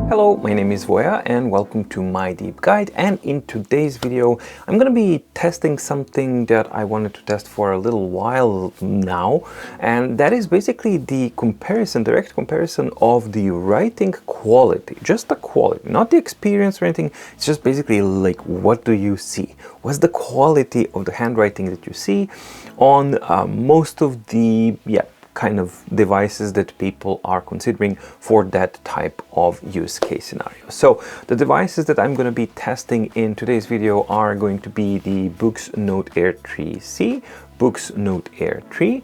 Hello, my name is Voya and welcome to my deep guide, and in today's video I'm going to be testing something that I wanted to test for a little while now, and that is basically the direct comparison of the writing quality, just the quality, not the experience or anything. It's just basically like, what do you see? What's the quality of the handwriting that you see on most of the kind of devices that people are considering for that type of use case scenario. So the devices that I'm going to be testing in today's video are going to be the Supernote Air 3C, Supernote Air 3,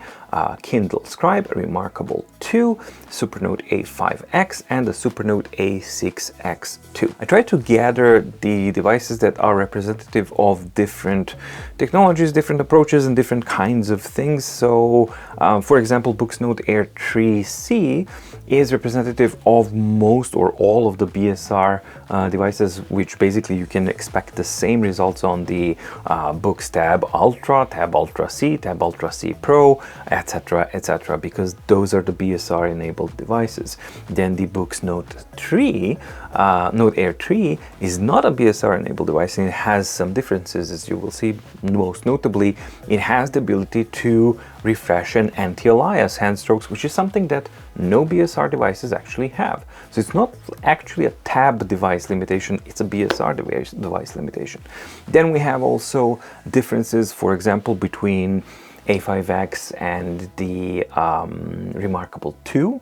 Kindle Scribe, Remarkable 2, Supernote A5X, and the Supernote A6X2. I tried to gather the devices that are representative of different technologies, different approaches, and different kinds of things. So, for example, Supernote Air 3C is representative of most or all of the BSR devices, which basically you can expect the same results on the Books Tab Ultra, Tab Ultra C, Tab Ultra C Pro, etc., etc., because those are the BSR enabled devices. Then the Supernote 3, Note Air 3 is not a BSR enabled device, and it has some differences, as you will see. Most notably, it has the ability to refresh and anti-alias hand strokes, which is something that no BSR devices actually have. So it's not actually a tab device limitation, it's a BSR device limitation. Then we have also differences, for example, between A5X and the Remarkable 2,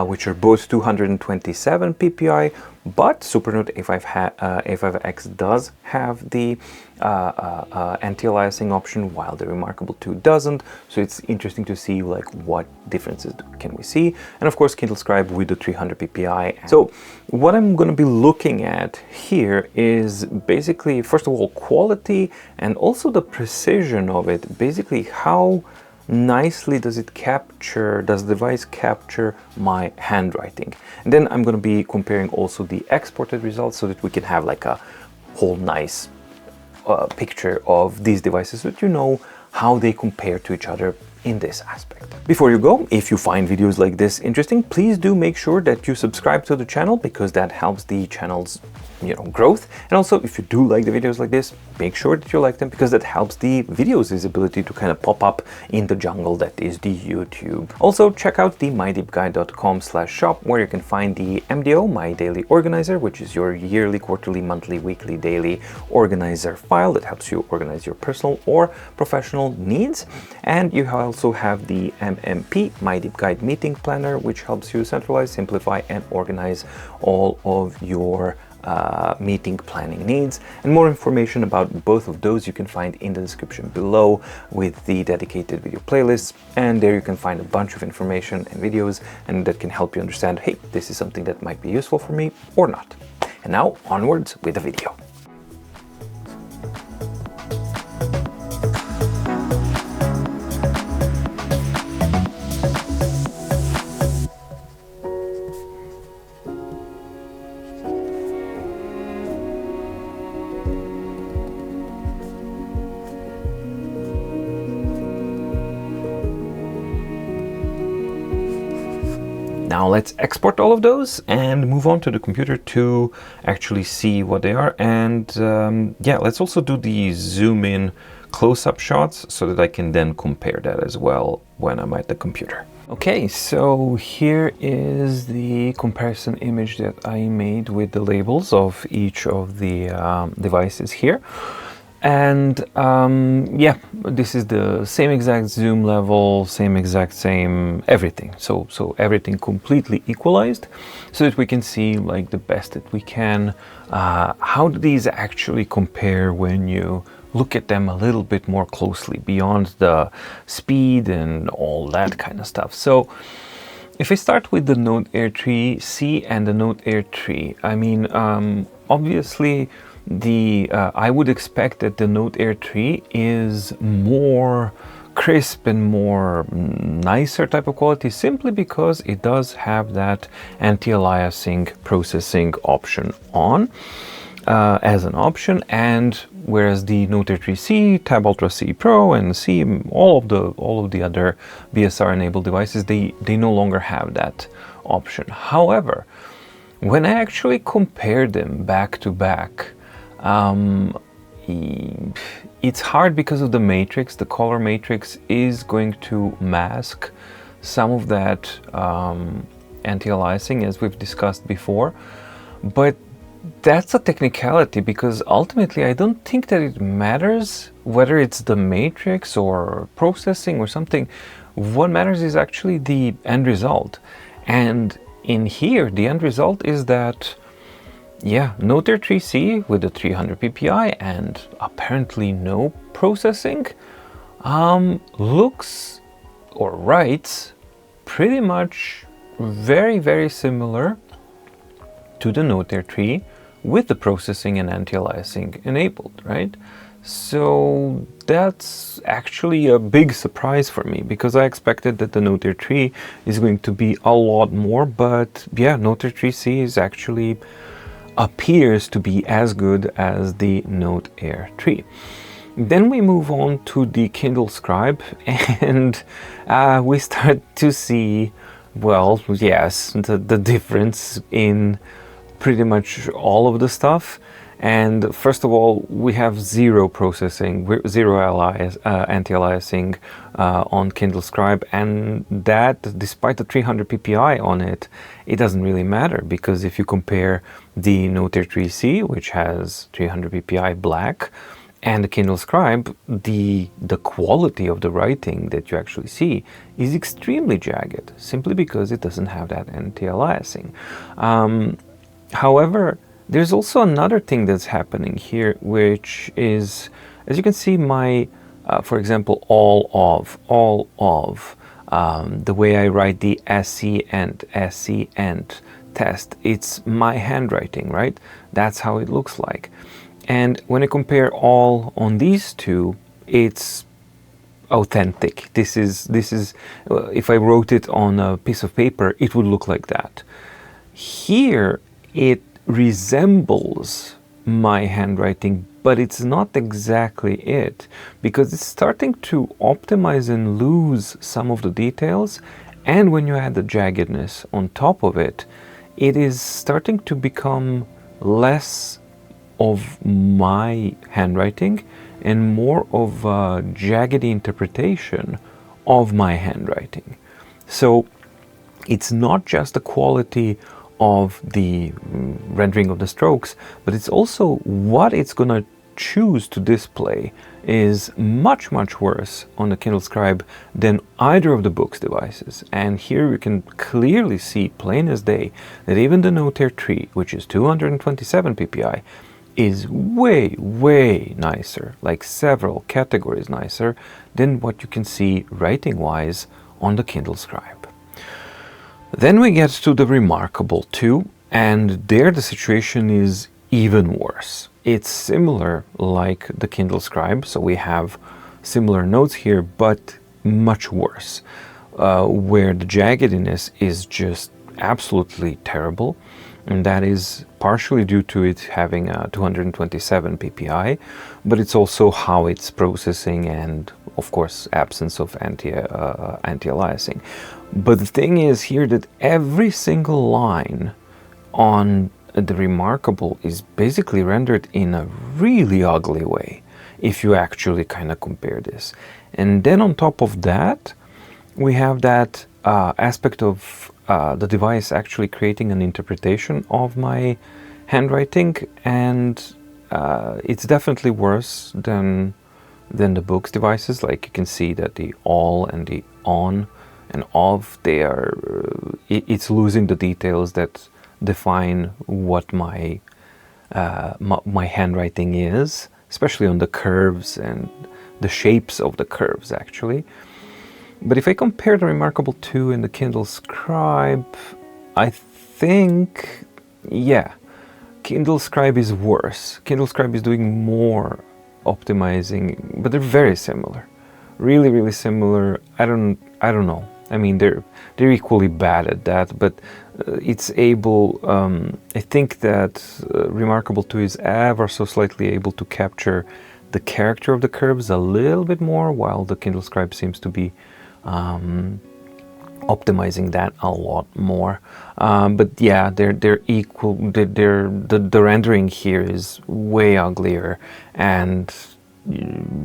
which are both 227 ppi, but Supernote A5X does have the anti-aliasing option, while the Remarkable 2 doesn't. So it's interesting to see like what differences can we see. And of course, Kindle Scribe with the 300 ppi. So what I'm going to be looking at here is basically, first of all, quality and also the precision of it. Basically, how nicely does the device capture my handwriting. And then I'm going to be comparing also the exported results so that we can have like a whole nice picture of these devices, so that you know how they compare to each other in this aspect. Before you go, if you find videos like this interesting, please do make sure that you subscribe to the channel, because that helps the channel's growth. And also, if you do like the videos like this, make sure that you like them, because that helps the video's ability to kind of pop up in the jungle that is the YouTube. Also, check out the mydeepguide.com/shop, where you can find the MDO, My Daily Organizer, which is your yearly, quarterly, monthly, weekly, daily organizer file that helps you organize your personal or professional needs. And you also have the MMP, My Deep Guide Meeting Planner, which helps you centralize, simplify, and organize all of your meeting planning needs. And more information about both of those you can find in the description below, with the dedicated video playlists, and there you can find a bunch of information and videos, and that can help you understand, hey, this is something that might be useful for me or not. And now onwards with the video. Now let's export all of those and move on to the computer to actually see what they are. And yeah, let's also do the zoom in close-up shots so that I can then compare that as well when I'm at the computer. Okay, so here is the comparison image that I made with the labels of each of the devices here. And yeah, this is the same exact zoom level, same everything. So everything completely equalized, so that we can see like the best that we can. How do these actually compare when you look at them a little bit more closely, beyond the speed and all that kind of stuff? So if I start with the Note Air 3C and the Note Air 3, I mean, obviously, I would expect that the Note Air 3 is more crisp and more nicer type of quality, simply because it does have that anti-aliasing processing option on as an option. And whereas the Note Air 3C, Tab Ultra C Pro, and C, all of the other BSR enabled devices, they no longer have that option. However, When I actually compared them back to back, it's hard because of the matrix. The color matrix is going to mask some of that anti-aliasing, as we've discussed before, but that's a technicality, because ultimately I don't think that it matters whether it's the matrix or processing or something. What matters is actually the end result. And in here, the end result is that, yeah, Note 3C with the 300 ppi and apparently no processing looks or writes pretty much very similar to the Note 3 with the processing and anti-aliasing enabled, right? So that's actually a big surprise for me, because I expected that the Note 3 is going to be a lot more, but yeah, Note 3C is actually appears to be as good as the Note Air 3. Then we move on to the Kindle Scribe, and we start to see, well, yes, the difference in pretty much all of the stuff. And first of all, we have zero processing, zero anti-aliasing on Kindle Scribe, and that, despite the 300 ppi on it, it doesn't really matter, because if you compare the Note 3C, which has 300 ppi black, and the Kindle Scribe, the quality of the writing that you actually see is extremely jagged, simply because it doesn't have that anti-aliasing. However, there's also another thing that's happening here, which is, as you can see, my, for example, all of, the way I write the SC end test, it's my handwriting, right? That's how it looks like. And when I compare all on these two, it's authentic. This is if I wrote it on a piece of paper, it would look like that. Here, it resembles my handwriting, but it's not exactly it, because it's starting to optimize and lose some of the details, and when you add the jaggedness on top of it, it is starting to become less of my handwriting and more of a jagged interpretation of my handwriting. So it's not just the quality of the rendering of the strokes, but it's also what it's going to choose to display is much worse on the Kindle Scribe than either of the Books devices. And here you can clearly see, plain as day, that even the Note Air 3, which is 227 ppi, is way nicer, like several categories nicer than what you can see writing wise on the Kindle Scribe. Then we get to the Remarkable 2, and there the situation is even worse. It's similar like the Kindle Scribe, so we have similar notes here, but much worse, where the jaggedness is just absolutely terrible, and that is partially due to it having a 227 ppi, but it's also how it's processing and, of course, absence of anti-aliasing. But the thing is here that every single line on the Remarkable is basically rendered in a really ugly way, if you actually kind of compare this. And then on top of that, we have that aspect of the device actually creating an interpretation of my handwriting, and it's definitely worse than the Books devices. Like, you can see that the all and the on and off, they are it's losing the details that define what my my handwriting is, especially on the curves and the shapes of the curves actually. But if I compare the Remarkable 2 and the Kindle Scribe, I think, yeah, Kindle Scribe is worse. Kindle Scribe is doing more optimizing, but they're very similar, really similar. I don't know. I mean, they're equally bad at that, but it's able. I think that Remarkable 2 is ever so slightly able to capture the character of the curves a little bit more, while the Kindle Scribe seems to be optimizing that a lot more. But yeah, they're equal. The rendering here is way uglier, and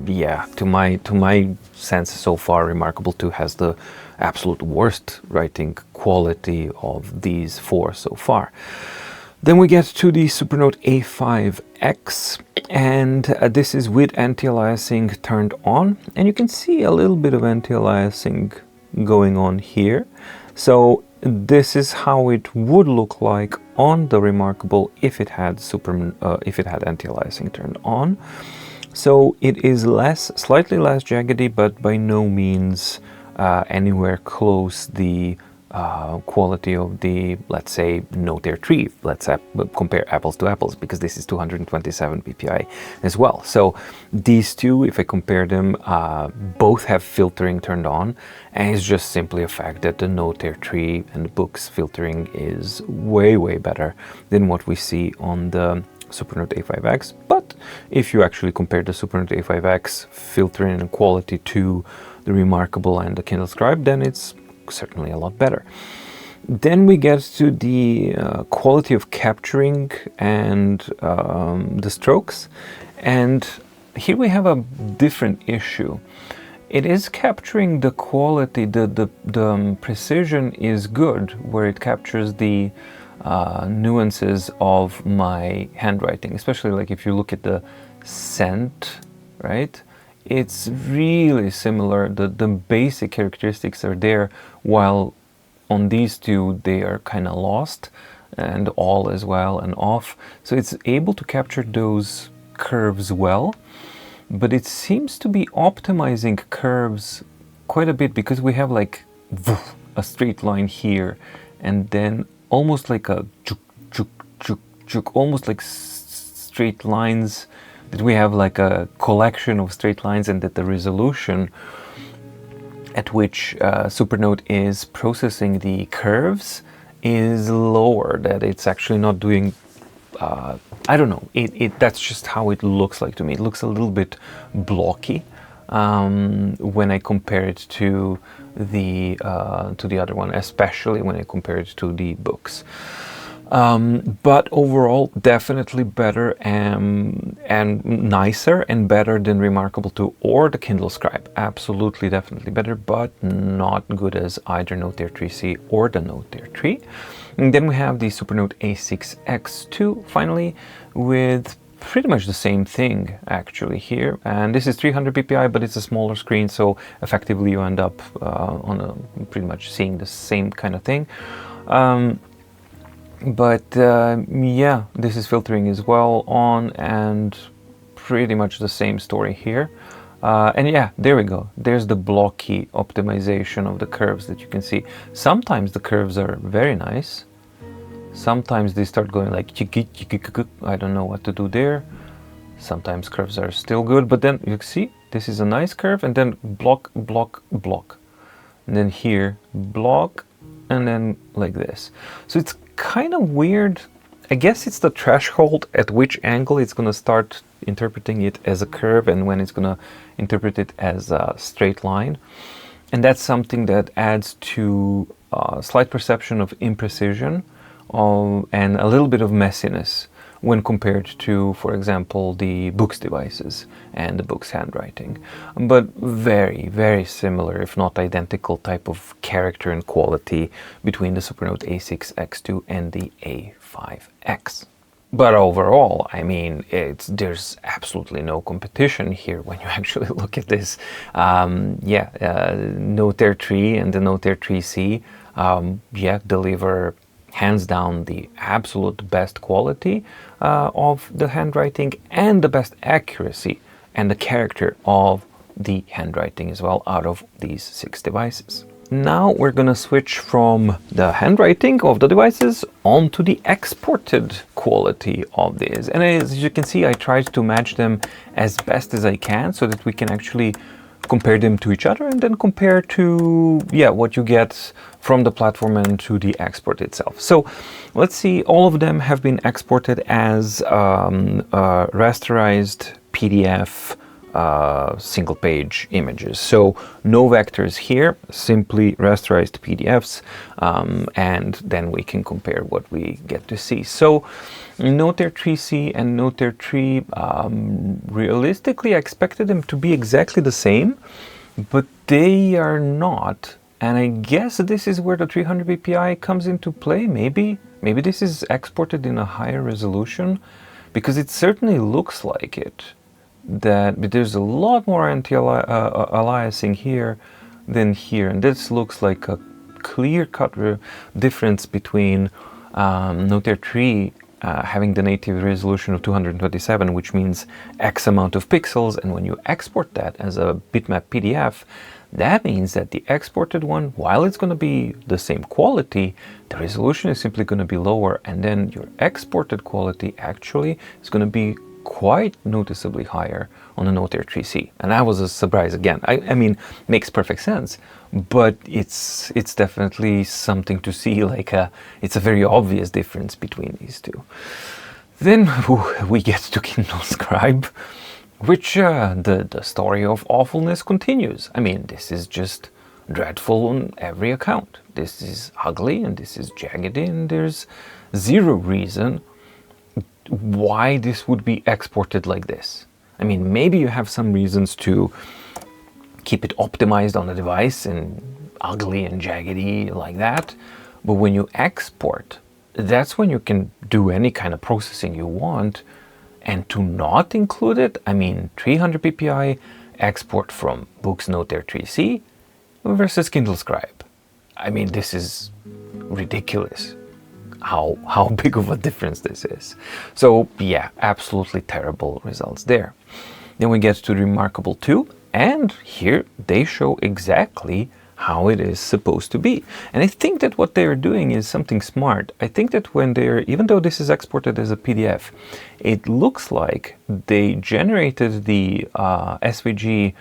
yeah, to my sense so far, Remarkable 2 has the absolute worst writing quality of these four so far. Then we get to the Supernote A5X, and this is with anti-aliasing turned on, and you can see a little bit of anti-aliasing going on here. So this is how it would look like on the Remarkable if it had anti-aliasing turned on. So it is slightly less jaggedy, but by no means anywhere close the quality of the, let's say, Note Air 3. Let's compare apples to apples, because this is 227 ppi as well. So these two, if I compare them, both have filtering turned on, and it's just simply a fact that the Note Air 3 and the Books filtering is way better than what we see on the Supernote A5X. But if you actually compare the Supernote A5X filtering and quality to the Remarkable and the Kindle Scribe, then it's certainly a lot better. Then we get to the quality of capturing and the strokes, and here we have a different issue. It is capturing the quality, the precision is good, where it captures the nuances of my handwriting, especially like if you look at the scent, right? It's really similar. The basic characteristics are there, while on these two they are kind of lost, and all as well and off. So it's able to capture those curves well, but it seems to be optimizing curves quite a bit, because we have like a straight line here, and then almost like a almost like straight lines, that we have like a collection of straight lines, and that the resolution at which Supernote is processing the curves is lower, that it's actually not doing, I don't know, that's just how it looks like to me. It looks a little bit blocky when I compare it to the other one, especially when I compare it to the Books. But overall, definitely better and nicer and better than Remarkable 2 or the Kindle Scribe. Absolutely, definitely better, but not good as either Note Air 3C or the Note Air 3. And then we have the Supernote A6X2 finally, with pretty much the same thing actually here. And this is 300 ppi, but it's a smaller screen, so effectively you end up pretty much seeing the same kind of thing. Yeah, this is filtering as well on, and pretty much the same story here. And yeah, there we go. There's the blocky optimization of the curves that you can see. Sometimes the curves are very nice. Sometimes they start going like I don't know what to do there. Sometimes curves are still good, but then you see this is a nice curve, and then block, block, block. And then here, block, and then like this. So it's kind of weird. I guess it's the threshold at which angle it's going to start interpreting it as a curve, and when it's going to interpret it as a straight line. And that's something that adds to slight perception of imprecision and a little bit of messiness when compared to, for example, the Books devices and the Books handwriting. But very, very similar, if not identical, type of character and quality between the Supernote A6X2 and the A5X. But overall, I mean, there's absolutely no competition here when you actually look at this. Note Air 3 and the Note Air 3C, deliver hands down the absolute best quality of the handwriting, and the best accuracy and the character of the handwriting as well out of these 6 devices. Now we're gonna switch from the handwriting of the devices onto the exported quality of these. And as you can see, I tried to match them as best as I can so that we can actually compare them to each other, and then compare to what you get from the platform and to the export itself. So let's see, all of them have been exported as rasterized PDF single page images. So no vectors here, simply rasterized PDFs, and then we can compare what we get to see. So Note 3C and Note 3, realistically I expected them to be exactly the same, but they are not. And I guess this is where the 300 ppi comes into play. Maybe this is exported in a higher resolution, because it certainly looks like it. But there's a lot more anti-aliasing here than here, and this looks like a clear-cut difference between Note 3 having the native resolution of 227, which means X amount of pixels, and when you export that as a bitmap PDF, that means that the exported one, while it's going to be the same quality, the resolution is simply going to be lower, and then your exported quality actually is going to be quite noticeably higher on the Note 3C. And that was a surprise again. I mean, makes perfect sense, but it's definitely something to see, like it's a very obvious difference between these two. Then we get to Kindle Scribe, which the story of awfulness continues. I mean, this is just dreadful on every account. This is ugly and this is jagged, and there's zero reason why this would be exported like this. I mean, maybe you have some reasons to keep it optimized on the device and ugly and jaggedy like that, but when you export, that's when you can do any kind of processing you want. And to not include it, I mean, 300 ppi export from Books Note 3C versus Kindle Scribe. I mean, this is ridiculous how big of a difference this is. So yeah, absolutely terrible results there. Then we get to Remarkable 2, and here they show exactly how it is supposed to be. And I think that what they are doing is something smart. I think that when they're, even though this is exported as a PDF, it looks like they generated the SVG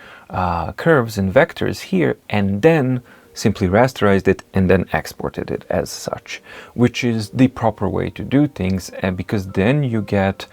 curves and vectors here, and then simply rasterized it and then exported it as such, which is the proper way to do things, because then you get,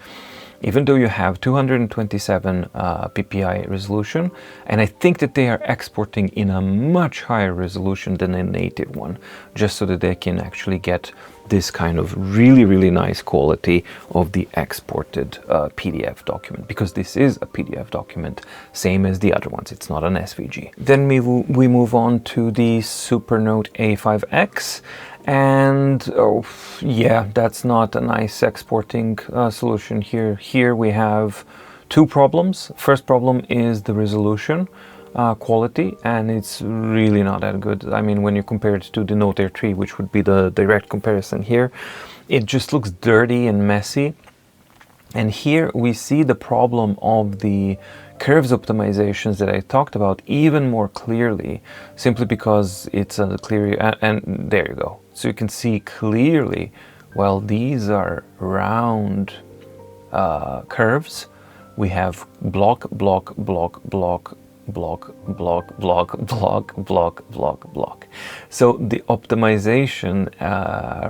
even though you have 227 ppi resolution, and I think that they are exporting in a much higher resolution than a native one, just so that they can actually get this kind of really nice quality of the exported PDF document, because this is a PDF document, same as the other ones, it's not an SVG. Then we move on to the Supernote A5X, and oh, yeah, that's not a nice exporting solution here. Here we have two problems. First problem is the resolution quality, and it's really not that good. I mean, when you compare it to the Note 3, which would be the direct comparison here, it just looks dirty and messy. And here we see the problem of the curves optimizations that I talked about even more clearly, simply because it's a clear, and there you go. So you can see clearly, well, these are round curves. We have block, block, block, block, block, block, block, block, block, block, block. So the optimization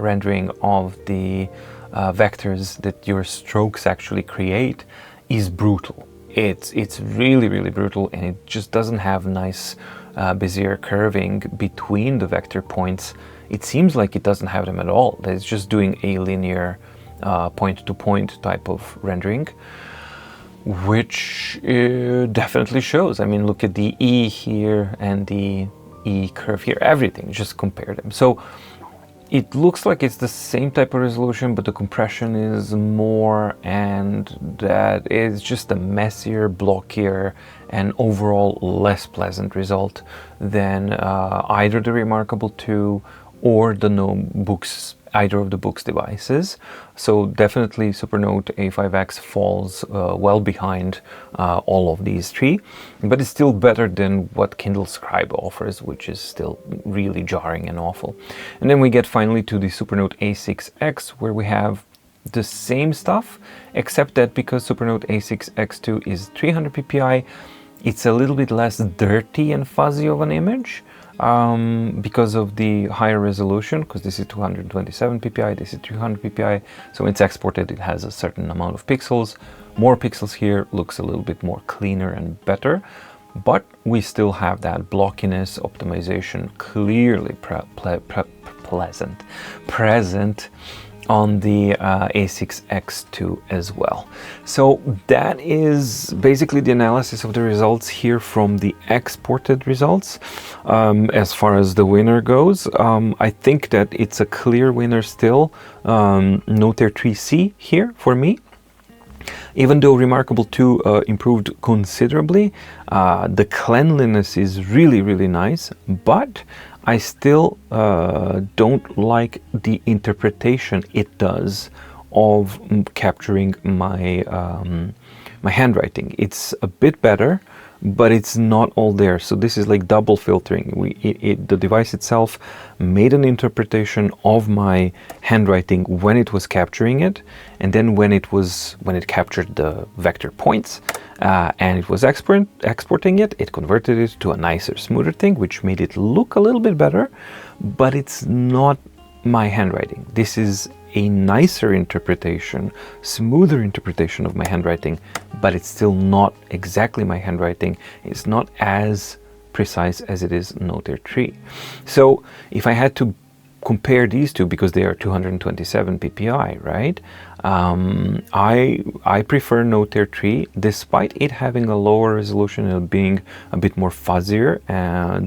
rendering of the vectors that your strokes actually create is brutal. It's really brutal, and it just doesn't have nice Bezier curving between the vector points. It seems like it doesn't have them at all. It's just doing a linear point-to-point type of rendering, which definitely shows. I mean, look at the E here and the E curve here, everything, just compare them. So it looks like it's the same type of resolution, but the compression is more, and that is just a messier, blockier, and overall less pleasant result than either the Remarkable 2 or the either of the Books devices. So definitely Supernote A5X falls well behind all of these three, but it's still better than what Kindle Scribe offers, which is still really jarring and awful. And then we get finally to the Supernote A6X, where we have the same stuff, except that because Supernote A6X2 is 300 ppi, it's a little bit less dirty and fuzzy of an image. because of the higher resolution, because this is 227 ppi, this is 300 ppi. So when it's exported, it has a certain amount of pixels. More pixels here looks a little bit more cleaner and better, but we still have that blockiness optimization clearly present on the A6X2 as well. So that is basically the analysis of the results here from the exported results. As far as the winner goes, I think that it's a clear winner still, Note Air 3C here for me. Even though Remarkable 2 improved considerably, the cleanliness is really nice, but I still don't like the interpretation it does of capturing my my handwriting. It's a bit better, but it's not all there. So this is like double filtering. The device itself made an interpretation of my handwriting when it was capturing it, and then when it captured the vector points and it was exporting it, it converted it to a nicer, smoother thing, which made it look a little bit better, but it's not my handwriting. This is a nicer interpretation, smoother interpretation of my handwriting, but it's still not exactly my handwriting. It's not as precise as it is Note Air 3. So if I had to compare these two, because they are 227 ppi, right? I prefer Note Air 3, despite it having a lower resolution and being a bit more fuzzier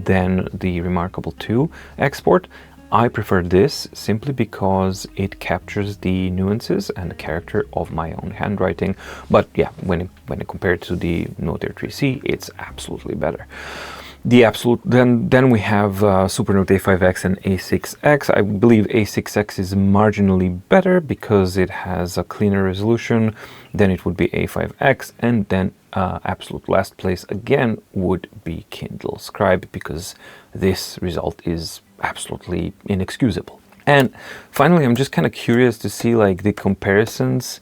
than the Remarkable 2 export. I prefer this simply because it captures the nuances and the character of my own handwriting. But yeah, when compared to the Note Air 3C, it's absolutely better. Then we have Supernote A5X and A6X. I believe A6X is marginally better because it has a cleaner resolution. Then it would be A5X, and then absolute last place again would be Kindle Scribe, because this result is absolutely inexcusable. And finally, I'm just kind of curious to see like the comparisons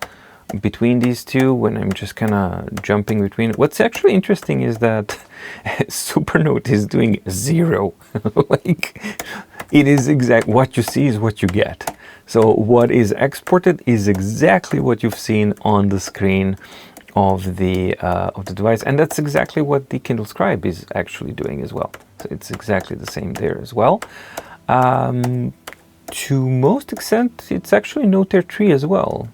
between these two when I'm just kind of jumping between. What's actually interesting is that Supernote is doing 0. Like, it is what you see is what you get. So what is exported is exactly what you've seen on the screen of the device, and that's exactly what the Kindle Scribe is actually doing as well. So it's exactly the same there as well. To most extent, it's actually Note Air 3 as well,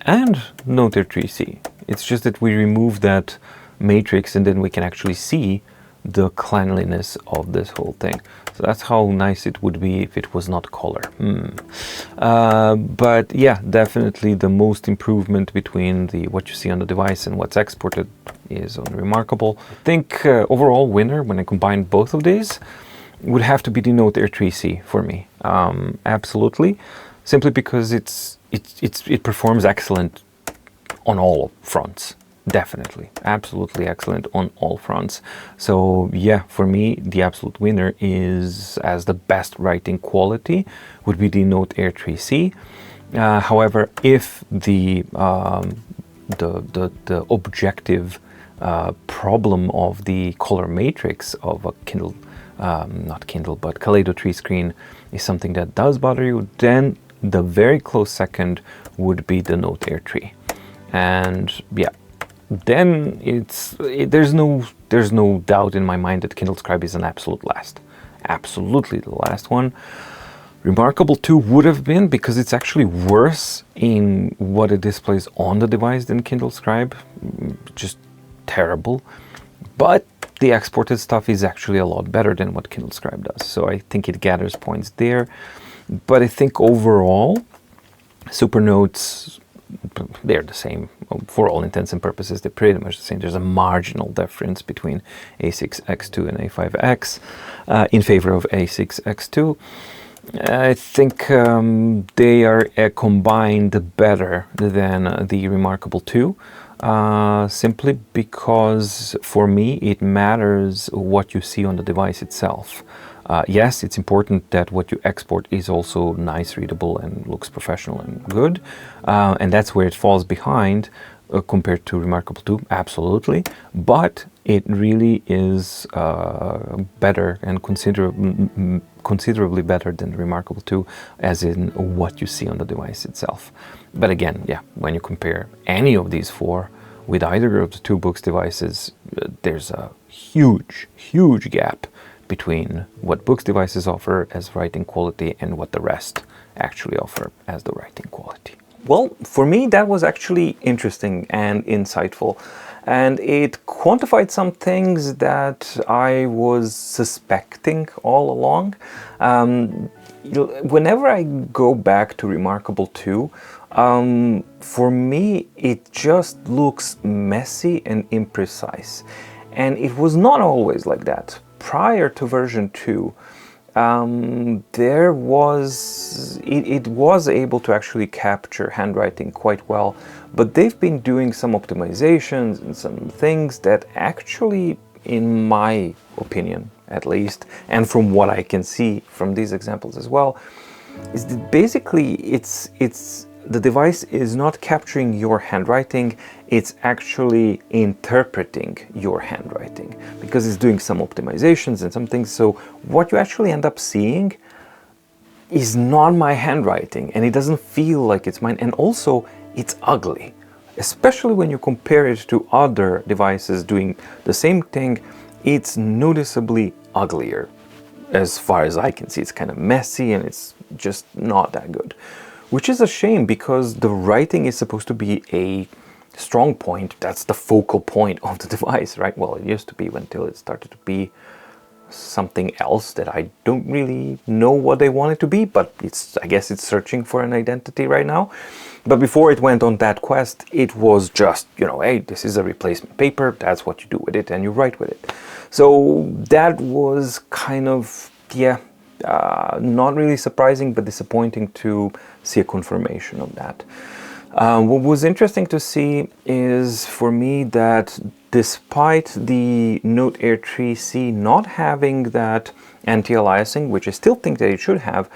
and Note Air 3C. It's just that we remove that matrix, and then we can actually see the cleanliness of this whole thing. So that's how nice it would be if it was not color. But yeah, definitely the most improvement between what you see on the device and what's exported is on Remarkable. I think overall winner, when I combine both of these, would have to be the Note Air 3C for me. Absolutely, simply because it performs excellent on all fronts. Definitely, absolutely excellent on all fronts. So yeah, for me, the absolute winner is, as the best writing quality, would be the Note Air 3C. However, if the objective problem of the color matrix of a Kindle, not Kindle, but Kaleido 3 screen is something that does bother you, then the very close second would be the Note Air 3. And yeah, then there's no doubt in my mind that Kindle Scribe is an absolute last. Absolutely the last one. Remarkable 2 would have been, because it's actually worse in what it displays on the device than Kindle Scribe. Just terrible. But the exported stuff is actually a lot better than what Kindle Scribe does. So I think it gathers points there. But I think overall, Supernotes, they're the same for all intents and purposes. They're pretty much the same. There's a marginal difference between A6X2 and A5X in favor of A6X2. I think they are combined better than the Remarkable 2, simply because for me it matters what you see on the device itself. Yes, it's important that what you export is also nice, readable, and looks professional and good. And that's where it falls behind compared to Remarkable 2, absolutely. But it really is better and considerably better than the Remarkable 2, as in what you see on the device itself. But again, yeah, when you compare any of these four with either of the two books devices, there's a huge gap between what books devices offer as writing quality and what the rest actually offer as the writing quality. Well, for me, that was actually interesting and insightful. And it quantified some things that I was suspecting all along. Whenever I go back to Remarkable 2, for me, it just looks messy and imprecise. And it was not always like that. Prior to version 2, it was able to actually capture handwriting quite well, but they've been doing some optimizations and some things that actually, in my opinion at least, and from what I can see from these examples as well, is that basically the device is not capturing your handwriting, it's actually interpreting your handwriting, because it's doing some optimizations and some things. So what you actually end up seeing is not my handwriting, and it doesn't feel like it's mine, and also it's ugly. Especially when you compare it to other devices doing the same thing, it's noticeably uglier. As far as I can see, it's kind of messy and it's just not that good. Which is a shame, because the writing is supposed to be a strong point. That's the focal point of the device, right? Well, it used to be until it started to be something else that I don't really know what they want it to be, but I guess it's searching for an identity right now. But before it went on that quest, it was just, hey, this is a replacement paper, that's what you do with it, and you write with it. So that was kind of, not really surprising, but disappointing to see a confirmation of that. What was interesting to see is, for me, that despite the Note Air 3C not having that anti-aliasing, which I still think that it should have,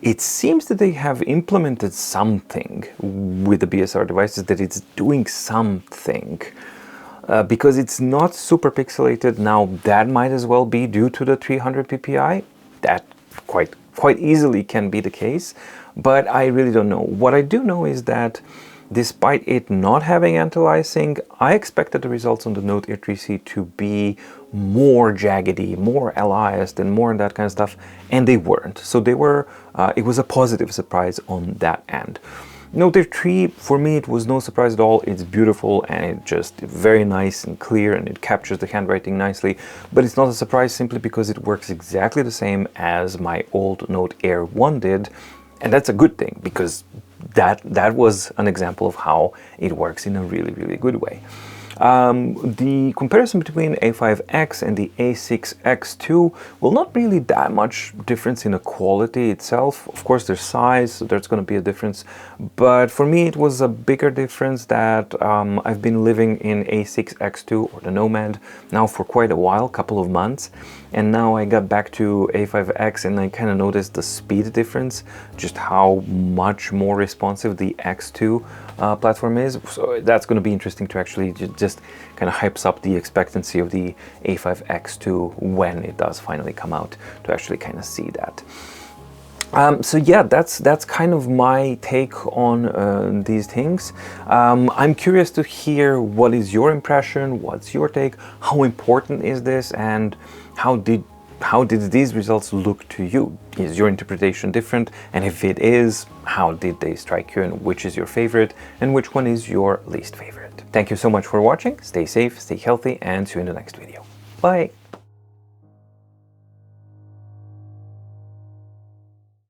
it seems that they have implemented something with the BSR devices, that it's doing something. Because it's not super pixelated. Now, that might as well be due to the 300 ppi. That quite easily can be the case, but I really don't know. What I do know is that despite it not having anti-aliasing, I expected the results on the Note Air 3C to be more jaggedy, more aliased, and more that kind of stuff, and they weren't. So they were. It was a positive surprise on that end. Note Air 3, for me, it was no surprise at all. It's beautiful and it's just very nice and clear, and it captures the handwriting nicely. But it's not a surprise simply because it works exactly the same as my old Note Air 1 did. And that's a good thing, because that was an example of how it works in a really good way. The comparison between A5X and the A6X2, well, not really that much difference in the quality itself. Of course, there's size, so there's going to be a difference. But for me, it was a bigger difference that I've been living in A6X2, or the Nomad, now for quite a while, couple of months. And now I got back to A5X and I kind of noticed the speed difference, just how much more responsive the X2 platform is. So that's going to be interesting to actually just kind of hypes up the expectancy of the A5X2 when it does finally come out, to actually kind of see that. So yeah, that's kind of my take on these things. I'm curious to hear what is your impression, what's your take, how important is this, and how did these results look to you? Is your interpretation different? And if it is, how did they strike you, and which is your favorite and which one is your least favorite? Thank you so much for watching. Stay safe, stay healthy, and see you in the next video. Bye!